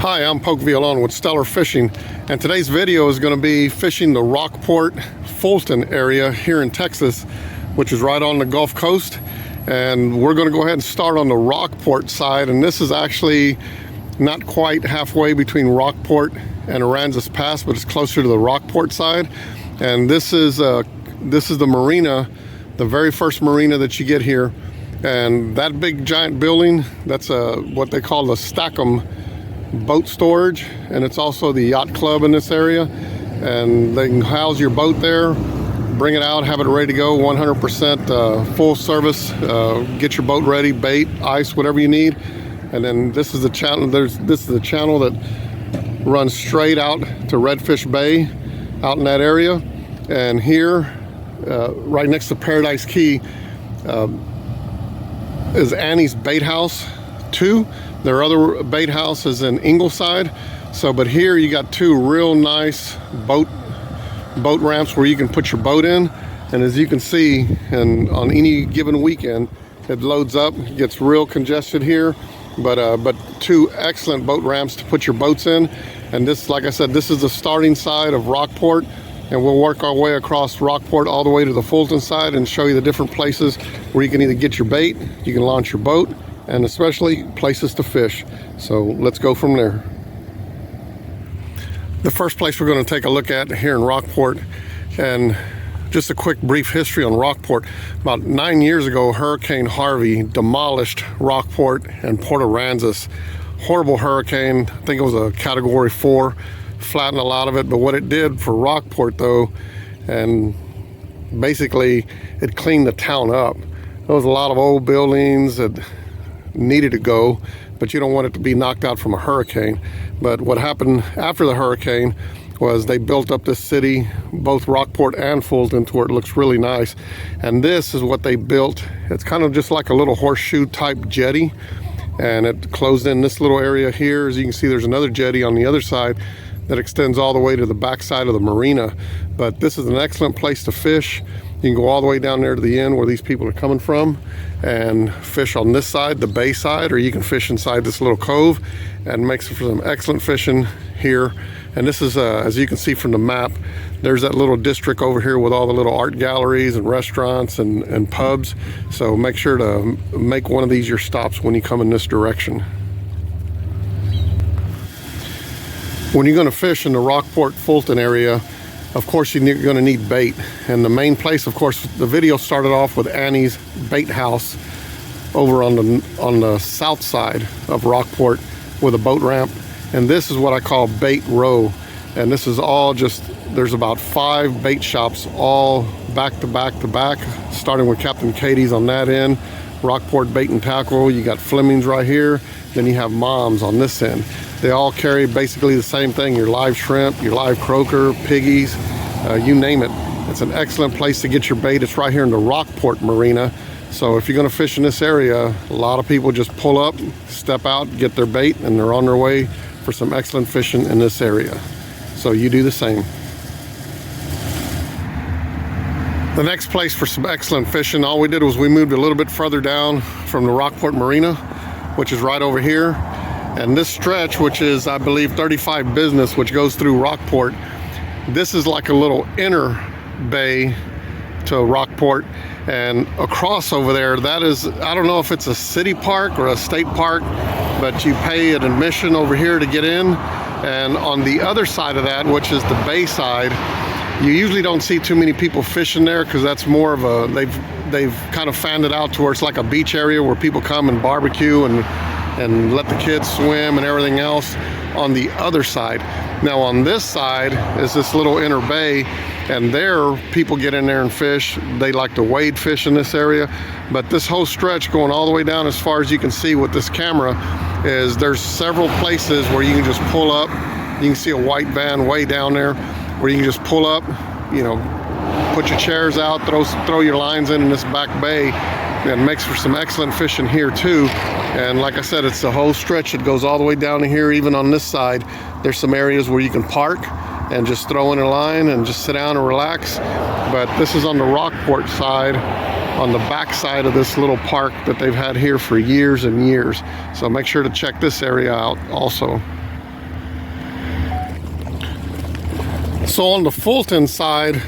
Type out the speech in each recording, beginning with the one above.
Hi, I'm Poke Violon with Stellar Fishing, and today's video is going to be fishing the Rockport, Fulton area here in Texas, which is right on the Gulf Coast. And we're going to go ahead and start on the Rockport side, and this is actually not quite halfway between Rockport and Aransas Pass, but it's closer to the Rockport side. And this is the marina, the very first marina that you get here. And that big giant building, that's what they call the Stackham boat storage, and it's also the yacht club in this area, and they can house your boat there, bring it out, have it ready to go, 100% full service, get your boat ready, bait, ice, whatever you need. And then this is the channel, this is the channel that runs straight out to Redfish Bay out in that area. And here right next to Paradise Key is Annie's Bait House 2. There are other bait houses in Ingleside. But here you got two real nice boat ramps where you can put your boat in. And as you can see, and on any given weekend, it loads up, gets real congested here. But two excellent boat ramps to put your boats in. And this, like I said, this is the starting side of Rockport. And we'll work our way across Rockport all the way to the Fulton side and show you the different places where you can either get your bait, you can launch your boat, and especially places to fish. So let's go from there. The first place we're going to take a look at here in Rockport, and just a quick brief history on Rockport. About 9 years ago, Hurricane Harvey demolished Rockport and Port Aransas. Horrible hurricane. I think it was a Category 4, flattened a lot of it. But what it did for Rockport though, and basically it cleaned the town up. There was a lot of old buildings that needed to go, but you don't want it to be knocked out from a hurricane. But what happened after the hurricane was they built up this city, both Rockport and Fulton, to where it looks really nice. And this is what they built. It's kind of just like a little horseshoe type jetty, and it closed in this little area here. As you can see, there's another jetty on the other side that extends all the way to the back side of the marina. But this is an excellent place to fish. You can go all the way down there to the end where these people are coming from and fish on this side, the bay side, or you can fish inside this little cove, and makes for some excellent fishing here. And this is, as you can see from the map, there's that little district over here with all the little art galleries and restaurants and pubs. So make sure to make one of these your stops when you come in this direction. When you're going to fish in the Rockport Fulton area, of course you're going to need bait. And the main place, of course, the video started off with Annie's Bait House over on the south side of Rockport with a boat ramp. And this is what I call Bait Row. And this is all just, there's about 5 bait shops all back to back to back, starting with Captain Katie's on that end, Rockport Bait and Tackle, you got Fleming's right here, then you have Mom's on this end. They all carry basically the same thing, your live shrimp, your live croaker, piggies, you name it. It's an excellent place to get your bait. It's right here in the Rockport Marina. So if you're gonna fish in this area, a lot of people just pull up, step out, get their bait, and they're on their way for some excellent fishing in this area. So you do the same. The next place for some excellent fishing, all we did was we moved a little bit further down from the Rockport Marina, which is right over here. And this stretch, which is, I believe, 35 Business, which goes through Rockport, this is like a little inner bay to Rockport. And across over there, that is, I don't know if it's a city park or a state park, but you pay an admission over here to get in. And on the other side of that, which is the bay side, you usually don't see too many people fishing there, because that's more of a, they've kind of fanned it out to where it's like a beach area where people come and barbecue and let the kids swim and everything else on the other side. Now on this side is this little inner bay, and there people get in there and fish. They like to wade fish in this area. But this whole stretch going all the way down, as far as you can see with this camera, is there's several places where you can just pull up. You can see a white van way down there where you can just pull up, you know, put your chairs out, throw your lines in this back bay. It makes for some excellent fishing here too. And like I said, it's the whole stretch. It goes all the way down to here. Even on this side, there's some areas where you can park and just throw in a line and just sit down and relax. But this is on the Rockport side, on the back side of this little park that they've had here for years and years. So make sure to check this area out also. So on the Fulton side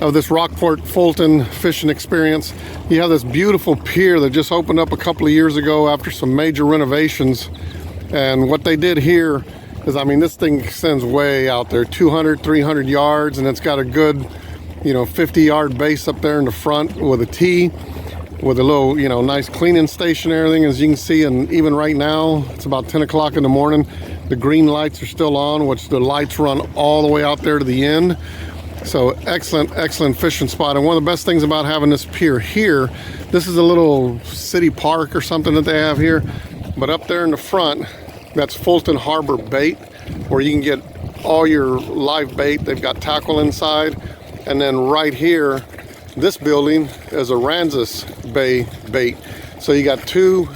of this Rockport Fulton fishing experience, you have this beautiful pier that just opened up a couple of years ago after some major renovations. And what they did here is, I mean, this thing extends way out there, 200, 300 yards, and it's got a good, 50-yard base up there in the front with a tee, with a little, nice cleaning station and everything, as you can see. And even right now, it's about 10 o'clock in the morning. The green lights are still on, which the lights run all the way out there to the end. So excellent fishing spot. And one of the best things about having this pier here, this is a little city park or something that they have here. But up there in the front, that's Fulton Harbor Bait, where you can get all your live bait. They've got tackle inside. And then right here, this building is a Aransas Bay bait. So you got two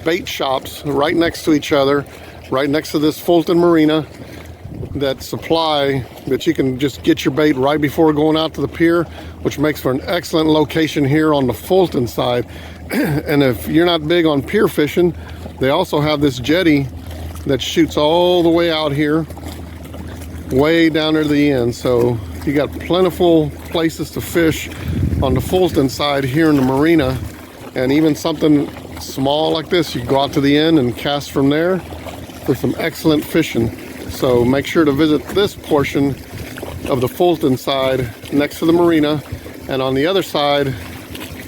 bait shops right next to each other, right next to this Fulton Marina, that you can just get your bait right before going out to the pier, which makes for an excellent location here on the Fulton side. And if you're not big on pier fishing, they also have this jetty that shoots all the way out here, way down there to the end. So you got plentiful places to fish on the Fulton side here in the marina. And even something small like this, you can go out to the end and cast from there for some excellent fishing. So make sure to visit this portion of the Fulton side next to the marina. And on the other side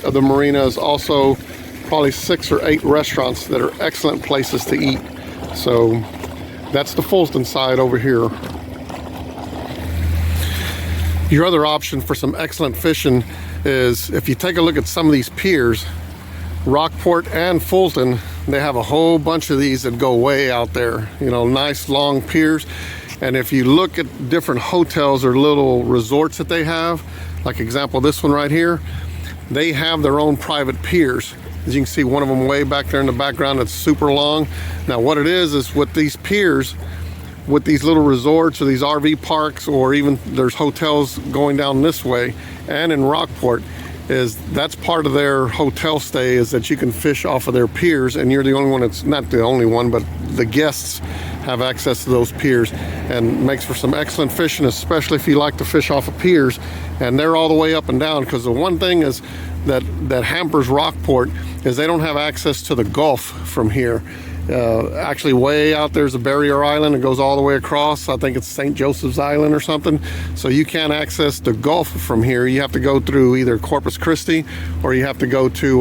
of the marina is also probably 6 or 8 restaurants that are excellent places to eat. So that's the Fulton side over here. Your other option for some excellent fishing is, if you take a look at some of these piers, Rockport and Fulton, they have a whole bunch of these that go way out there, nice long piers. And if you look at different hotels or little resorts that they have, like example this one right here, they have their own private piers. As you can see, one of them way back there in the background that's super long. Now what it is with these piers, with these little resorts or these RV parks, or even there's hotels going down this way and in Rockport, is that's part of their hotel stay, is that you can fish off of their piers, and you're the only one that's, not the only one, but the guests have access to those piers, and makes for some excellent fishing, especially if you like to fish off of piers. And they're all the way up and down, because the one thing is that hampers Rockport is they don't have access to the Gulf from here. Actually way out there's a barrier island that goes all the way across. I think it's St. Joseph's Island or something. So you can't access the Gulf from here. You have to go through either Corpus Christi, or you have to go to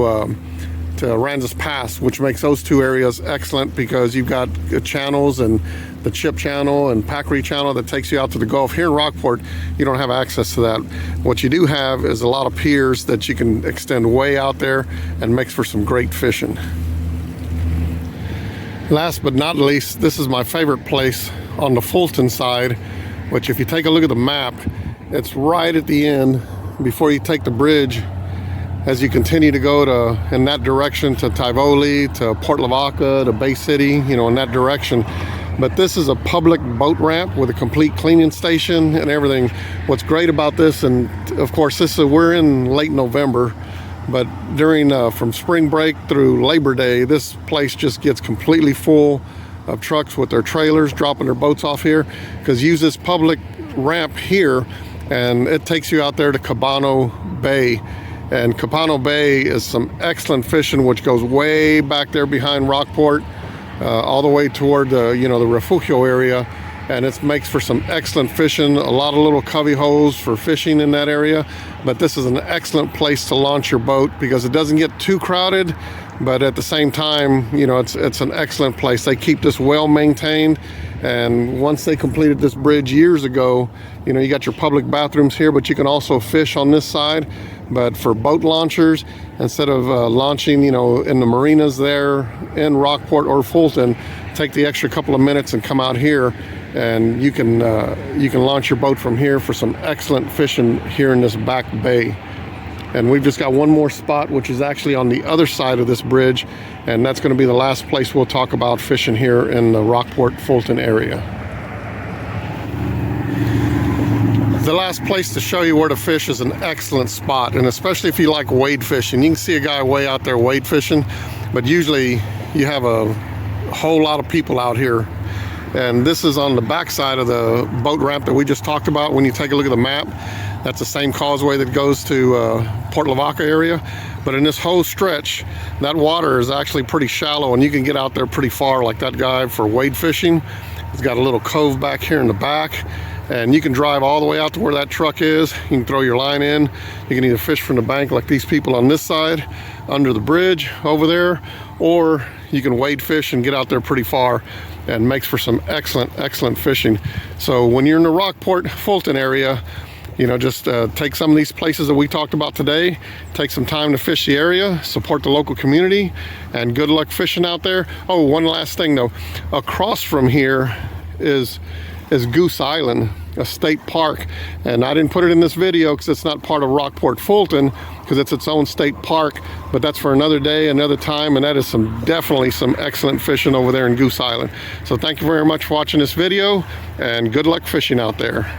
Aransas Pass, which makes those two areas excellent, because you've got channels, and the Chip Channel and Packery Channel that takes you out to the Gulf. Here in Rockport, you don't have access to that. What you do have is a lot of piers that you can extend way out there, and makes for some great fishing. Last but not least, this is my favorite place on the Fulton side, which if you take a look at the map, it's right at the end before you take the bridge. As you continue to go in that direction to Tivoli, to Port Lavaca, to Bay City, in that direction. But this is a public boat ramp with a complete cleaning station and everything. What's great about this, and of course we're in late November, but during from spring break through Labor Day, this place just gets completely full of trucks with their trailers dropping their boats off here, because use this public ramp here, and it takes you out there to Cabano Bay. And Cabano Bay is some excellent fishing, which goes way back there behind Rockport, all the way toward the Refugio area. And it makes for some excellent fishing, a lot of little covey holes for fishing in that area. But this is an excellent place to launch your boat, because it doesn't get too crowded, but at the same time, it's an excellent place. They keep this well maintained, and once they completed this bridge years ago, you got your public bathrooms here, but you can also fish on this side. But for boat launchers, instead of launching, in the marinas there in Rockport or Fulton, take the extra couple of minutes and come out here, and you can launch your boat from here for some excellent fishing here in this back bay. And we've just got one more spot, which is actually on the other side of this bridge, and that's going to be the last place we'll talk about fishing here in the Rockport Fulton area. The last place to show you where to fish is an excellent spot, and especially if you like wade fishing. You can see a guy way out there wade fishing, but usually you have a whole lot of people out here. And this is on the back side of the boat ramp that we just talked about. When you take a look at the map, that's the same causeway that goes to Port Lavaca area. But in this whole stretch, that water is actually pretty shallow, and you can get out there pretty far, like that guy for wade fishing. He's got a little cove back here in the back, and you can drive all the way out to where that truck is. You can throw your line in. You can either fish from the bank like these people on this side, under the bridge over there, or you can wade fish and get out there pretty far, and makes for some excellent fishing. So when you're in the Rockport, Fulton area, you know, just take some of these places that we talked about today, take some time to fish the area, support the local community, and good luck fishing out there. Oh, one last thing though, across from here is Goose Island, a state park, and I didn't put it in this video because it's not part of Rockport Fulton, because it's its own state park, but that's for another day, another time, and that is definitely some excellent fishing over there in Goose Island. So thank you very much for watching this video, and good luck fishing out there.